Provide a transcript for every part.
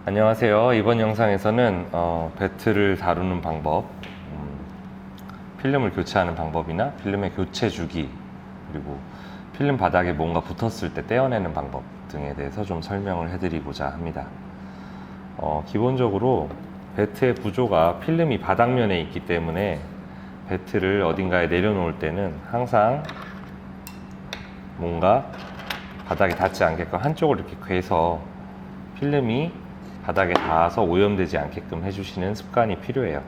안녕하세요. 이번 영상에서는 배트를 다루는 방법, 필름을 교체하는 방법이나 필름의 교체 주기, 그리고 필름 바닥에 뭔가 붙었을 때 떼어내는 방법 등에 대해서 좀 설명을 해드리고자 합니다. 기본적으로 배트의 구조가 필름이 바닥면에 있기 때문에 배트를 어딘가에 내려놓을 때는 항상 뭔가 바닥에 닿지 않게끔 한쪽을 이렇게 괴서 필름이 바닥에 닿아서 오염되지 않게끔 해주시는 습관이 필요해요.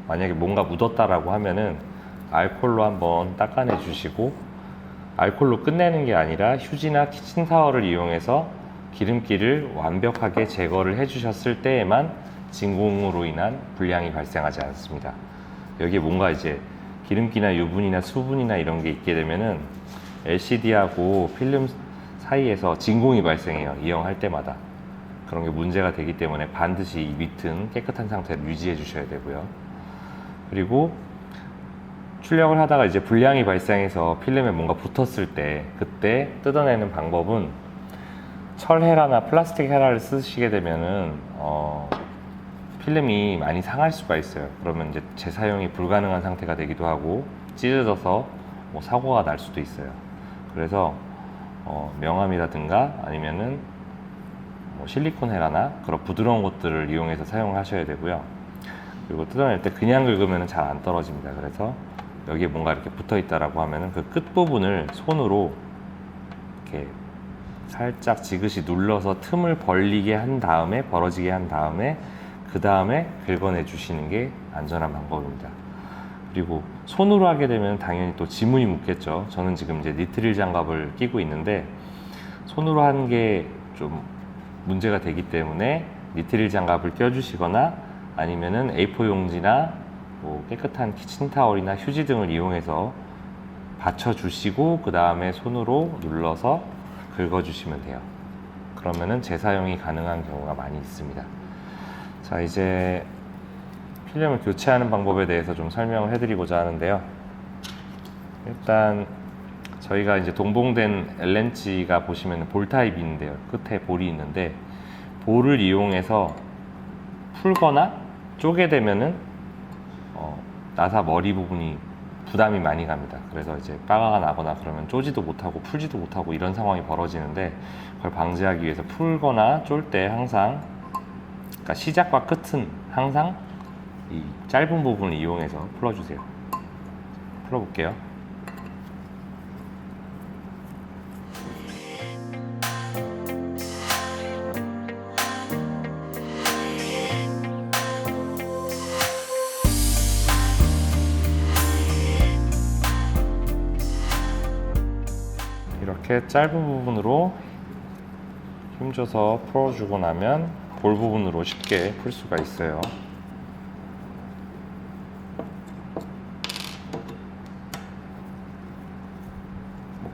만약에 뭔가 묻었다라고 하면은 알콜로 한번 닦아내 주시고, 알콜로 끝내는 게 아니라 휴지나 키친타월을 이용해서 기름기를 완벽하게 제거를 해주셨을 때에만 진공으로 인한 불량이 발생하지 않습니다. 여기에 뭔가 이제 기름기나 유분이나 수분이나 이런 게 있게 되면은 LCD하고 필름 사이에서 진공이 발생해요. 이용할 때마다. 그런 게 문제가 되기 때문에 반드시 이 밑은 깨끗한 상태를 유지해 주셔야 되고요. 그리고 출력을 하다가 이제 불량이 발생해서 필름에 뭔가 붙었을 때 그때 뜯어내는 방법은 철 헤라나 플라스틱 헤라를 쓰시게 되면은 필름이 많이 상할 수가 있어요. 그러면 이제 재사용이 불가능한 상태가 되기도 하고 찢어져서 사고가 날 수도 있어요. 그래서 명암이라든가 아니면은 실리콘 헤라나 그런 부드러운 것들을 이용해서 사용을 하셔야 되고요. 그리고 뜯어낼 때 그냥 긁으면 잘 안 떨어집니다. 그래서 여기에 뭔가 이렇게 붙어 있다라고 하면은 그 끝부분을 손으로 이렇게 살짝 지그시 눌러서 틈을 벌리게 한 다음에, 벌어지게 한 다음에 그 다음에 긁어내 주시는 게 안전한 방법입니다. 그리고 손으로 하게 되면 당연히 또 지문이 묻겠죠. 저는 지금 이제 니트릴 장갑을 끼고 있는데 손으로 하는 게 좀 문제가 되기 때문에 니트릴 장갑을 껴주시거나 아니면은 A4 용지나 깨끗한 키친타월이나 휴지 등을 이용해서 받쳐주시고 그 다음에 손으로 눌러서 긁어주시면 돼요. 그러면은 재사용이 가능한 경우가 많이 있습니다. 자, 이제 필름을 교체하는 방법에 대해서 좀 설명을 해드리고자 하는데요. 일단 저희가 이제 동봉된 L렌치가 보시면 볼 타입인데요. 끝에 볼이 있는데 볼을 이용해서 풀거나 쪼개 되면은 나사 머리 부분이 부담이 많이 갑니다. 그래서 이제 빠가가 나거나 그러면 쪼지도 못하고 풀지도 못하고 이런 상황이 벌어지는데 그걸 방지하기 위해서 풀거나 쫄 때 항상, 그러니까 시작과 끝은 항상 이 짧은 부분을 이용해서 풀어주세요. 풀어볼게요. 이렇게 짧은 부분으로 힘줘서 풀어주고 나면 볼 부분으로 쉽게 풀 수가 있어요.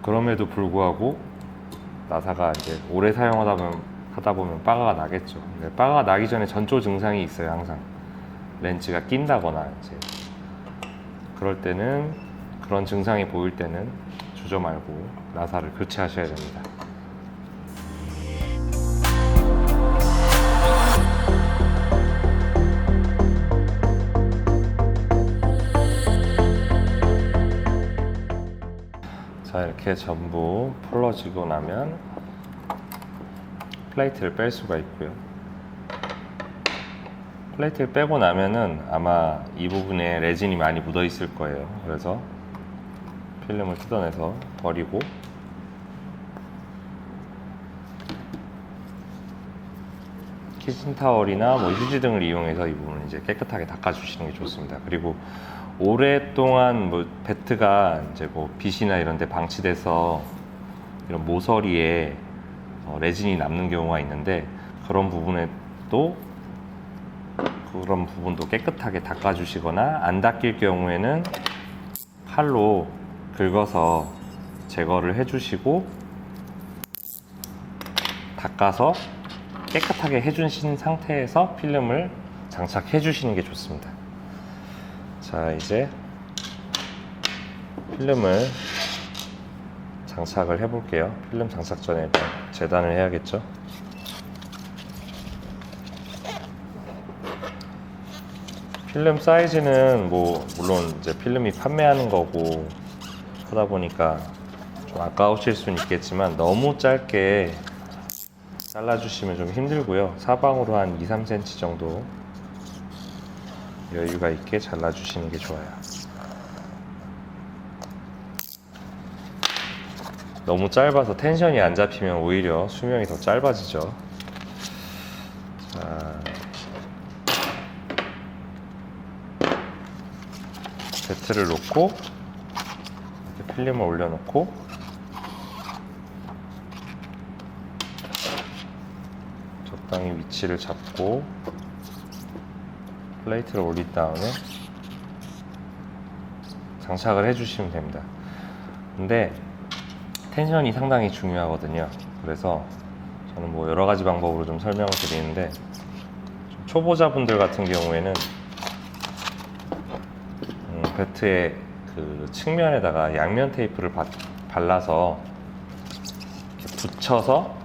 그럼에도 불구하고 나사가 이제 오래 사용하다 보면 빠가가 나겠죠. 근데 빠가가 나기 전에 전조 증상이 있어요. 항상 렌치가 낀다거나 이제 그럴 때는, 그런 증상이 보일 때는 주저 말고 나사를 교체하셔야 됩니다. 자, 이렇게 전부 풀어지고 나면 플레이트를 뺄 수가 있고요. 플레이트를 빼고 나면은 아마 이 부분에 레진이 많이 묻어 있을 거예요. 그래서 필름을 뜯어내서 버리고 키친타월이나 휴지 등을 이용해서 이 부분을 이제 깨끗하게 닦아주시는 게 좋습니다. 그리고 오랫동안 배트가 이제 빛이나 이런 데 방치돼서 이런 모서리에 레진이 남는 경우가 있는데 그런 부분도 깨끗하게 닦아주시거나 안 닦일 경우에는 칼로 긁어서 제거를 해주시고 닦아서 깨끗하게 해주신 상태에서 필름을 장착해 주시는 게 좋습니다. 자, 이제 필름을 장착을 해 볼게요. 필름 장착 전에 재단을 해야겠죠. 필름 사이즈는 뭐 물론 이제 필름이 판매하는 거고 하다 보니까 좀 아까우실 수는 있겠지만 너무 짧게 잘라주시면 좀 힘들고요. 사방으로 한 2-3cm 정도 여유가 있게 잘라주시는 게 좋아요. 너무 짧아서 텐션이 안 잡히면 오히려 수명이 더 짧아지죠. 자, 배트를 놓고 이렇게 필름을 올려놓고 적당히 위치를 잡고 플레이트를 올린 다음에 장착을 해주시면 됩니다. 근데 텐션이 상당히 중요하거든요. 그래서 저는 뭐 여러 가지 방법으로 좀 설명을 드리는데, 좀 초보자분들 같은 경우에는 배트의 그 측면에다가 양면 테이프를 발라서 이렇게 붙여서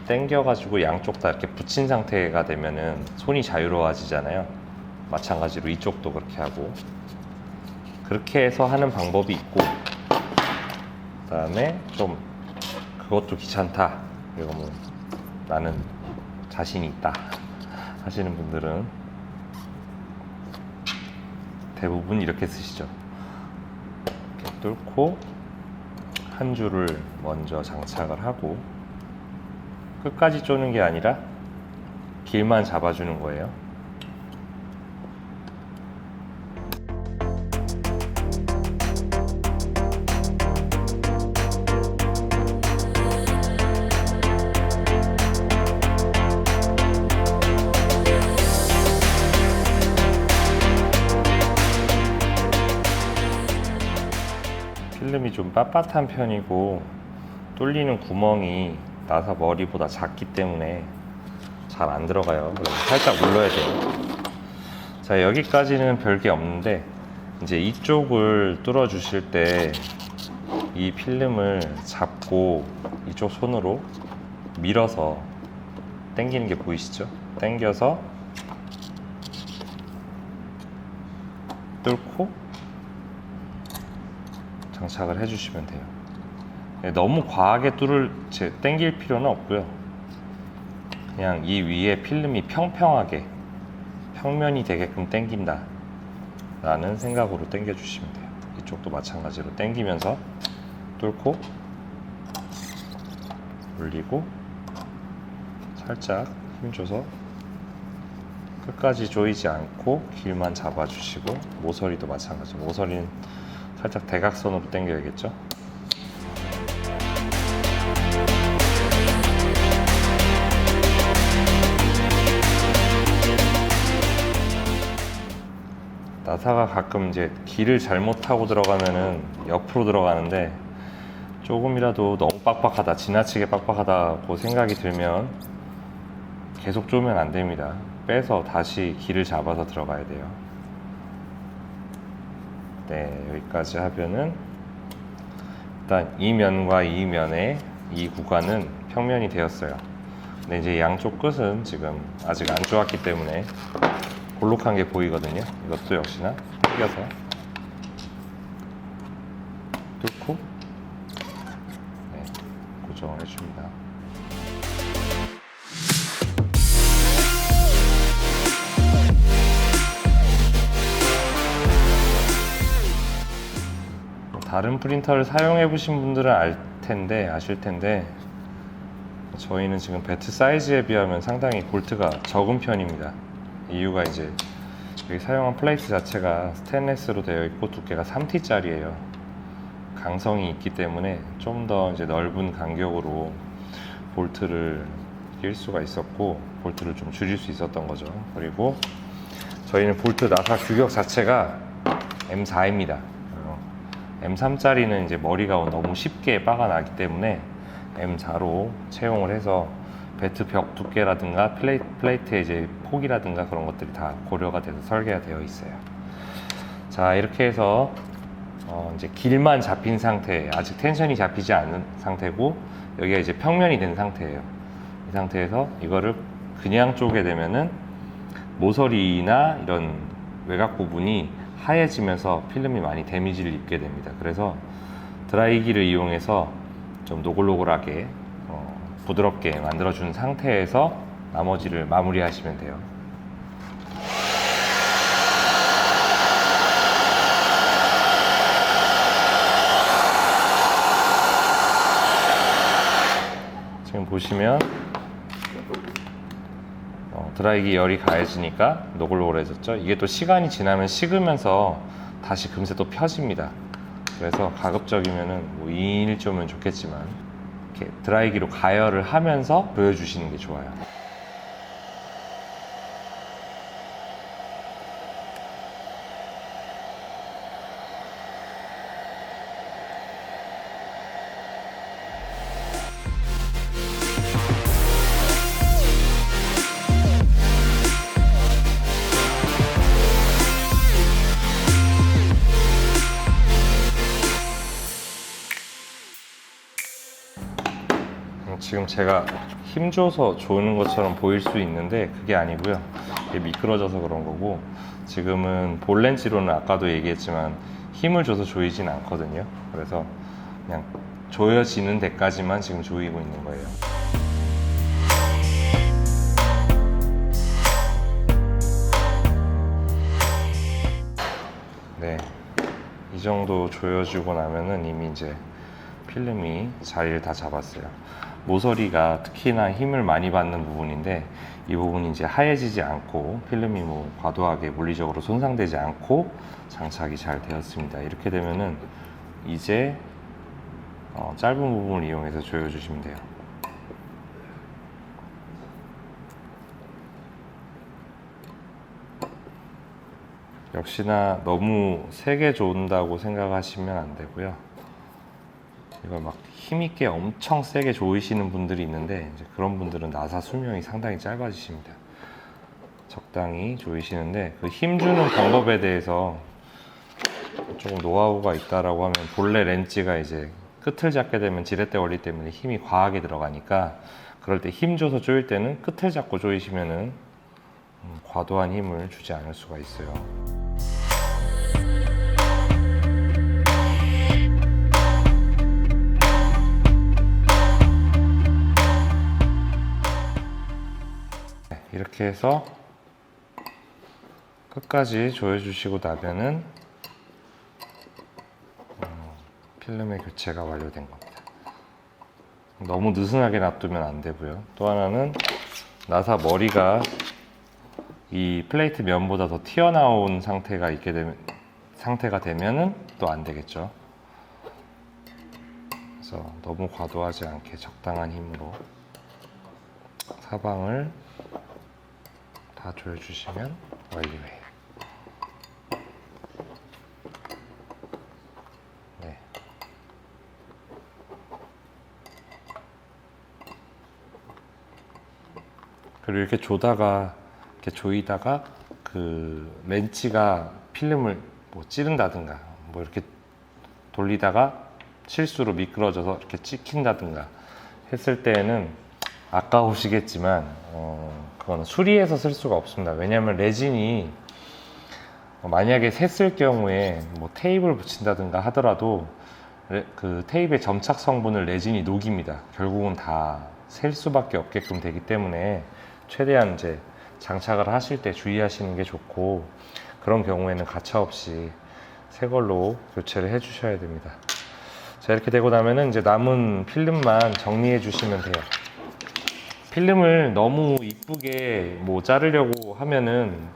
당겨가지고 양쪽 다 이렇게 붙인 상태가 되면은 손이 자유로워지잖아요. 마찬가지로 이쪽도 그렇게 하고, 그렇게 해서 하는 방법이 있고, 그 다음에 좀 그것도 귀찮다, 그리고 뭐 나는 자신이 있다 하시는 분들은 대부분 이렇게 쓰시죠. 이렇게 뚫고 한 줄을 먼저 장착을 하고 끝까지 쪼는 게 아니라 길만 잡아주는 거예요. 필름이 좀 빳빳한 편이고 뚫리는 구멍이 나사 머리보다 작기 때문에 잘 안 들어가요. 그래서 살짝 눌러야 돼요. 자, 여기까지는 별게 없는데 이제 이쪽을 뚫어 주실 때 이 필름을 잡고 이쪽 손으로 밀어서 당기는 게 보이시죠? 당겨서 뚫고 장착을 해주시면 돼요. 너무 과하게 당길 필요는 없고요. 그냥 이 위에 필름이 평평하게 평면이 되게끔 당긴다 라는 생각으로 당겨 주시면 돼요. 이쪽도 마찬가지로 당기면서 뚫고 올리고 살짝 힘줘서 끝까지 조이지 않고 길만 잡아주시고, 모서리도 마찬가지로 모서리는 살짝 대각선으로 당겨야겠죠. 나사가 가끔 이제 길을 잘못하고 들어가면은 옆으로 들어가는데, 조금이라도 너무 빡빡하다, 지나치게 빡빡하다고 생각이 들면 계속 쪼면 안 됩니다. 빼서 다시 길을 잡아서 들어가야 돼요. 네, 여기까지 하면은 일단 이 면과 이 면의 이 구간은 평면이 되었어요. 근데 이제 양쪽 끝은 지금 아직 안 좋았기 때문에 볼록한 게 보이거든요. 이것도 역시나 당겨서 뚫고 고정을 해줍니다. 다른 프린터를 사용해 보신 분들은 아실 텐데 저희는 지금 배트 사이즈에 비하면 상당히 볼트가 적은 편입니다. 이유가 이제 여기 사용한 플레이트 자체가 스테인리스로 되어 있고 두께가 3T짜리예요. 강성이 있기 때문에 좀 더 이제 넓은 간격으로 볼트를 낄 수가 있었고, 볼트를 좀 줄일 수 있었던 거죠. 그리고 저희는 볼트 나사 규격 자체가 M4입니다. M3짜리는 이제 머리가 너무 쉽게 빠가 나기 때문에 M4로 채용을 해서 배트 벽 두께라든가 플레이트의 이제 폭이라든가 그런 것들이 다 고려가 돼서 설계가 되어 있어요. 자, 이렇게 해서 이제 길만 잡힌 상태, 아직 텐션이 잡히지 않은 상태고 여기가 이제 평면이 된 상태예요. 이 상태에서 이거를 그냥 쪼게 되면은 모서리나 이런 외곽 부분이 하얘지면서 필름이 많이 데미지를 입게 됩니다. 그래서 드라이기를 이용해서 좀 노골노골하게 부드럽게 만들어준 상태에서 나머지를 마무리하시면 돼요. 지금 보시면 드라이기 열이 가해지니까 노골노골해졌죠. 이게 또 시간이 지나면 식으면서 다시 금세 또 펴집니다. 그래서 가급적이면은 뭐 2인 1조면 좋겠지만 이렇게 드라이기로 가열을 하면서 보여주시는 게 좋아요. 지금 제가 힘줘서 조는 것처럼 보일 수 있는데 그게 아니고요. 이게 미끄러져서 그런 거고, 지금은 볼렌지로는 아까도 얘기했지만 힘을 줘서 조이진 않거든요. 그래서 그냥 조여지는 데까지만 지금 조이고 있는 거예요. 네, 이 정도 조여주고 나면은 이미 이제 필름이 자리를 다 잡았어요. 모서리가 특히나 힘을 많이 받는 부분인데 이 부분이 이제 하얘지지 않고 필름이 뭐 과도하게 물리적으로 손상되지 않고 장착이 잘 되었습니다. 이렇게 되면은 이제 짧은 부분을 이용해서 조여주시면 돼요. 역시나 너무 세게 조인다고 생각하시면 안 되고요. 이걸 막 힘있게 엄청 세게 조이시는 분들이 있는데 이제 그런 분들은 나사 수명이 상당히 짧아지십니다. 적당히 조이시는데 그 힘주는 방법에 대해서 조금 노하우가 있다라고 하면, 본래 렌치가 이제 끝을 잡게 되면 지렛대 원리 때문에 힘이 과하게 들어가니까 그럴 때 힘 줘서 조일 때는 끝을 잡고 조이시면은 과도한 힘을 주지 않을 수가 있어요. 이렇게 해서 끝까지 조여주시고 나면은 필름의 교체가 완료된 겁니다. 너무 느슨하게 놔두면 안 되고요. 또 하나는 나사 머리가 이 플레이트 면보다 더 튀어나온 상태가 되면은 또 안 되겠죠. 그래서 너무 과도하지 않게 적당한 힘으로 사방을 다 조여주시면 완료해요. 네. 그리고 이렇게 조이다가 그 렌치가 필름을 뭐 찌른다든가 뭐 이렇게 돌리다가 실수로 미끄러져서 이렇게 찍힌다든가 했을 때에는 아까우시겠지만 그거는 수리해서 쓸 수가 없습니다. 왜냐하면 레진이 만약에 샜을 경우에 뭐 테이프를 붙인다든가 하더라도 그 테이프의 점착 성분을 레진이 녹입니다. 결국은 다 셀 수밖에 없게끔 되기 때문에 최대한 이제 장착을 하실 때 주의하시는 게 좋고, 그런 경우에는 가차없이 새 걸로 교체를 해 주셔야 됩니다. 자, 이렇게 되고 나면은 이제 남은 필름만 정리해 주시면 돼요. 필름을 너무 이쁘게 뭐 자르려고 하면은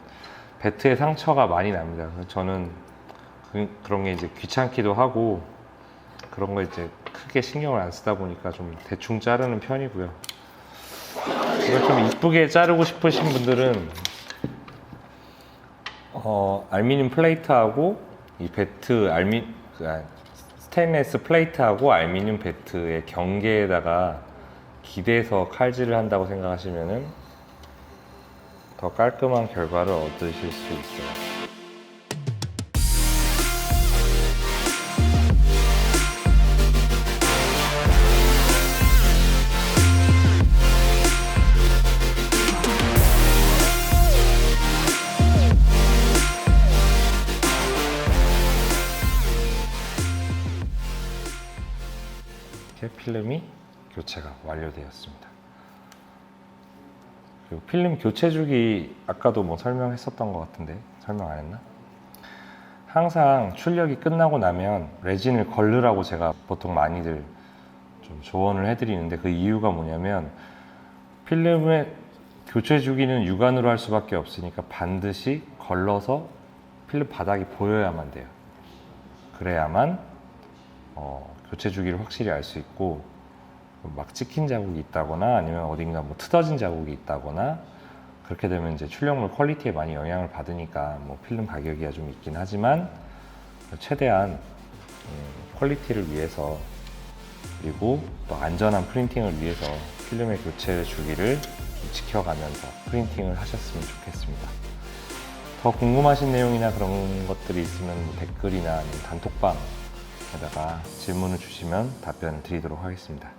배트에 상처가 많이 납니다. 저는 그런 게 이제 귀찮기도 하고 그런 거 이제 크게 신경을 안 쓰다 보니까 좀 대충 자르는 편이고요. 이걸 좀 이쁘게 자르고 싶으신 분들은 알루미늄 플레이트하고 이 배트 스테인리스 플레이트하고 알루미늄 배트의 경계에다가 기대서 칼질을 한다고 생각하시면은 더 깔끔한 결과를 얻으실 수 있어요. 필름이 교체가 완료되었습니다. 그리고 필름 교체 주기 아까도 뭐 설명했었던 것 같은데 설명 안 했나? 항상 출력이 끝나고 나면 레진을 걸르라고 제가 보통 많이들 좀 조언을 해드리는데, 그 이유가 뭐냐면 필름의 교체 주기는 육안으로 할 수밖에 없으니까 반드시 걸러서 필름 바닥이 보여야만 돼요. 그래야만 교체 주기를 확실히 알 수 있고, 막 찍힌 자국이 있다거나 아니면 어딘가 뭐 트어진 자국이 있다거나 그렇게 되면 이제 출력물 퀄리티에 많이 영향을 받으니까 뭐 필름 가격이 좀 있긴 하지만 최대한 퀄리티를 위해서 그리고 또 안전한 프린팅을 위해서 필름의 교체 주기를 지켜가면서 프린팅을 하셨으면 좋겠습니다. 더 궁금하신 내용이나 그런 것들이 있으면 댓글이나 아니면 단톡방에다가 질문을 주시면 답변을 드리도록 하겠습니다.